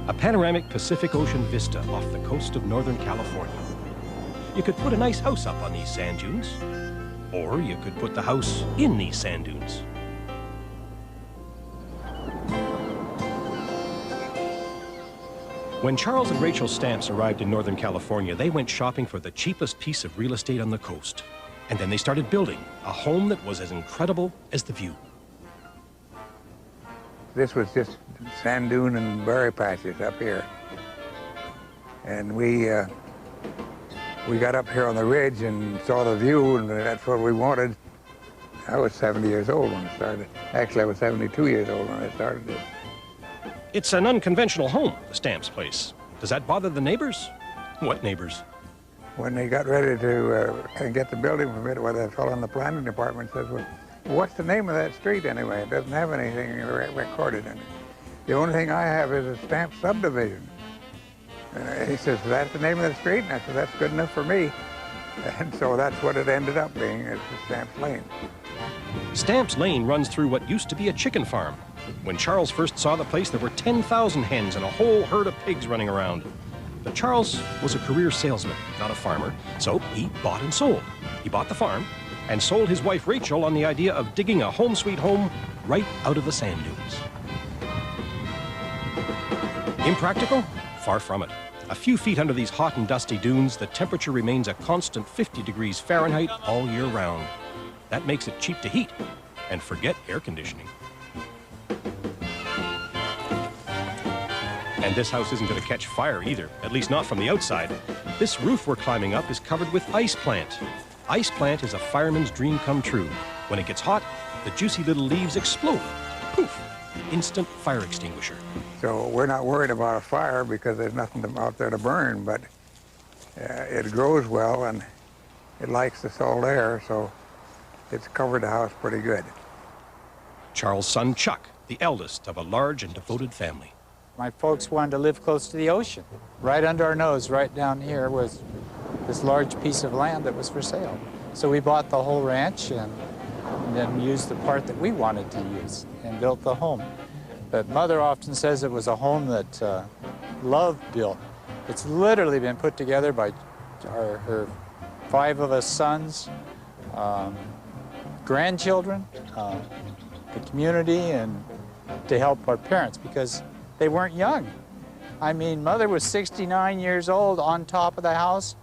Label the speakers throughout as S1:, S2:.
S1: A panoramic Pacific Ocean vista off the coast of Northern California. You could put a nice house up on these sand dunes, or you could put the house in these sand dunes. When Charles and Rachel Stamps arrived in Northern California, they went shopping for the cheapest piece of real estate on the coast. And then they started building a home that was as incredible as the view.
S2: This was just sand dune and berry patches up here. And we got up here on the ridge and saw the view, and that's what we wanted. I was 70 years old when I started. Actually, I was 72 years old when I started this.
S1: It's an unconventional home, the Stamps place. Does that bother the neighbors? What neighbors?
S2: When they got ready to get the building permit, well, the fellow in the planning department says, well, what's the name of that street anyway? It doesn't have anything recorded in it. The only thing I have is a Stamp subdivision. He says, that's the name of the street? And I said, that's good enough for me. And so that's what it ended up being, is the Stamps Lane.
S1: Stamps Lane runs through what used to be a chicken farm. When Charles first saw the place, there were 10,000 hens and a whole herd of pigs running around. But Charles was a career salesman, not a farmer, so he bought and sold. He bought the farm and sold his wife Rachel on the idea of digging a home sweet home right out of the sand dunes. Impractical? Far from it. A few feet under these hot and dusty dunes, the temperature remains a constant 50 degrees Fahrenheit all year round. That makes it cheap to heat, and forget air conditioning. And this house isn't going to catch fire either, at least not from the outside. This roof we're climbing up is covered with ice plant. Ice plant is a fireman's dream come true. When it gets hot, the juicy little leaves explode. Poof! Instant fire extinguisher.
S2: So we're not worried about a fire because there's nothing out there to burn, but it grows well and it likes the salt air, so it's covered the house pretty good.
S1: Charles' son Chuck, the eldest of a large and devoted family.
S3: My folks wanted to live close to the ocean. Right under our nose, right down here, was this large piece of land that was for sale. So we bought the whole ranch and then used the part that we wanted to use and built the home. But Mother often says it was a home that love built. It's literally been put together by her 5 of us sons, grandchildren, the community, and to help our parents because they weren't young. I mean, Mother was 69 years old on top of the house,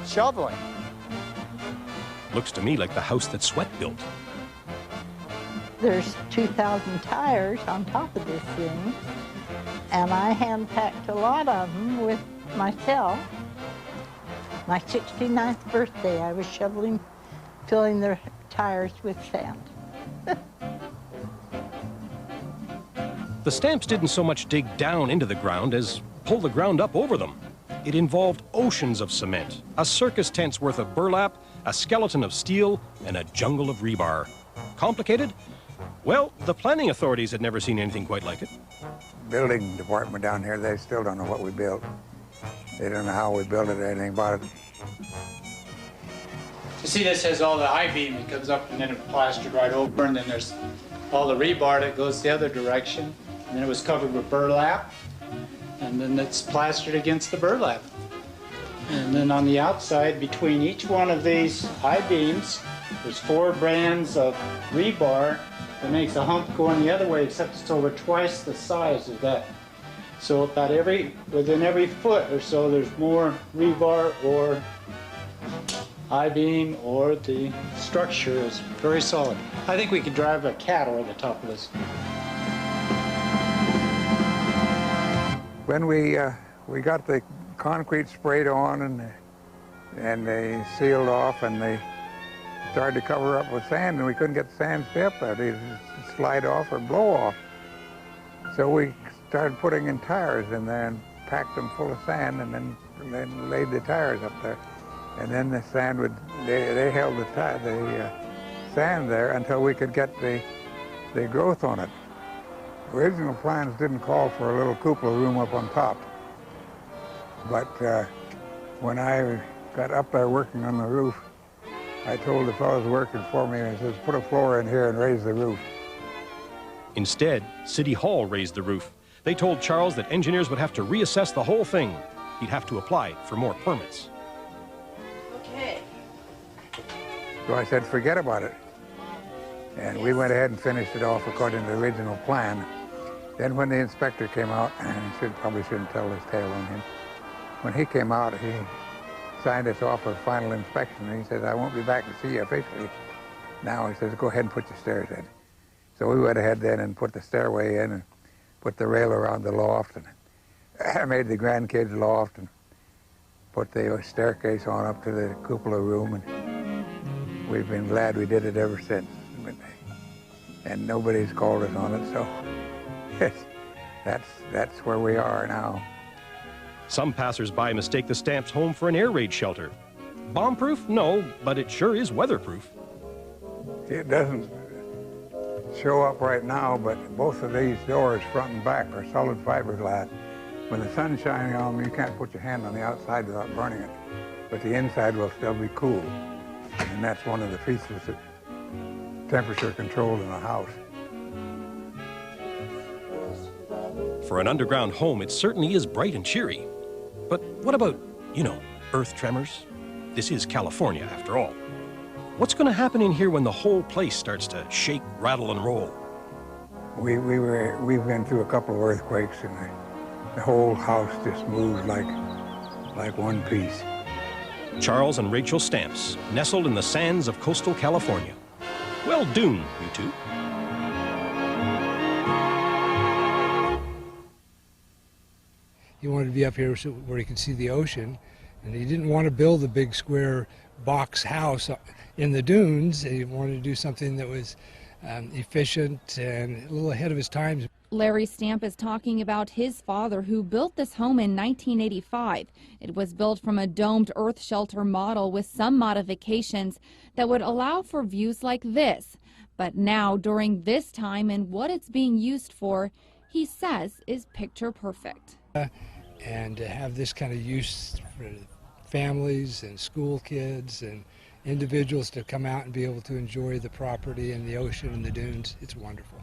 S3: shoveling.
S1: Looks to me like the house that Sweat built.
S4: There's 2,000 tires on top of this thing, and I hand-packed a lot of them with myself. My 69th birthday, I was shoveling, filling their tires with sand.
S1: The Stamps didn't so much dig down into the ground as pull the ground up over them. It involved oceans of cement, a circus tent's worth of burlap, a skeleton of steel, and a jungle of rebar. Complicated? Well, the planning authorities had never seen anything quite like it.
S2: Building department down here, they still don't know what we built. They don't know how we built it or anything about it.
S3: You see, this has all the I-beam that comes up and then it's plastered right over, and then there's all the rebar that goes the other direction. And then it was covered with burlap, and then it's plastered against the burlap. And then on the outside, between each one of these I-beams, there's 4 bands of rebar that makes a hump going the other way, except it's over twice the size of that. So about within every foot or so, there's more rebar or I-beam, or the structure is very solid. I think we could drive a cat over the top of this.
S2: When we got the concrete sprayed on and they sealed off and they started to cover up with sand, and we couldn't get the sand to stay up there. They'd slide off or blow off. So we started putting in tires in there and packed them full of sand and then laid the tires up there. And then the sand they held the sand there until we could get the growth on it. Original plans didn't call for a little cupola room up on top. But when I got up there working on the roof, I told the fellows working for me, I says, put a floor in here and raise the roof.
S1: Instead, City Hall raised the roof. They told Charles that engineers would have to reassess the whole thing. He'd have to apply for more permits.
S4: Okay.
S2: So I said, forget about it. And we went ahead and finished it off according to the original plan. Then when the inspector came out, and I probably shouldn't tell this tale on him, when he came out, he signed us off for final inspection, and he said, I won't be back to see you officially. Now, he says, go ahead and put your stairs in. So we went ahead then and put the stairway in and put the rail around the loft, and I made the grandkids' loft and put the staircase on up to the cupola room, and we've been glad we did it ever since. And nobody's called us on it, so that's where we are now.
S1: Some passers-by mistake the Stamps' home for an air raid shelter. Bomb-proof? No, but it sure is weatherproof.
S2: It doesn't show up right now, but both of these doors, front and back, are solid fiberglass. When the sun's shining on them, you can't put your hand on the outside without burning it, but the inside will still be cool. And that's one of the features that temperature controlled in a house.
S1: For an underground home, it certainly is bright and cheery. But what about, you know, earth tremors? This is California, after all. What's going to happen in here when the whole place starts to shake, rattle, and roll?
S2: We've been through a couple of earthquakes, and the whole house just moved like one piece.
S1: Charles and Rachel Stamps, nestled in the sands of coastal California. Well, Dune, you two.
S5: He wanted to be up here where he could see the ocean, and he didn't want to build a big square box house in the dunes. He wanted to do something that was efficient and a little ahead of his times.
S6: Larry Stamp is talking about his father, who built this home in 1985. It was built from a domed earth shelter model with some modifications that would allow for views like this. But now, during this time and what it's being used for, he says is picture perfect.
S5: And to have this kind of use for families and school kids and individuals to come out and be able to enjoy the property and the ocean and the dunes, it's wonderful.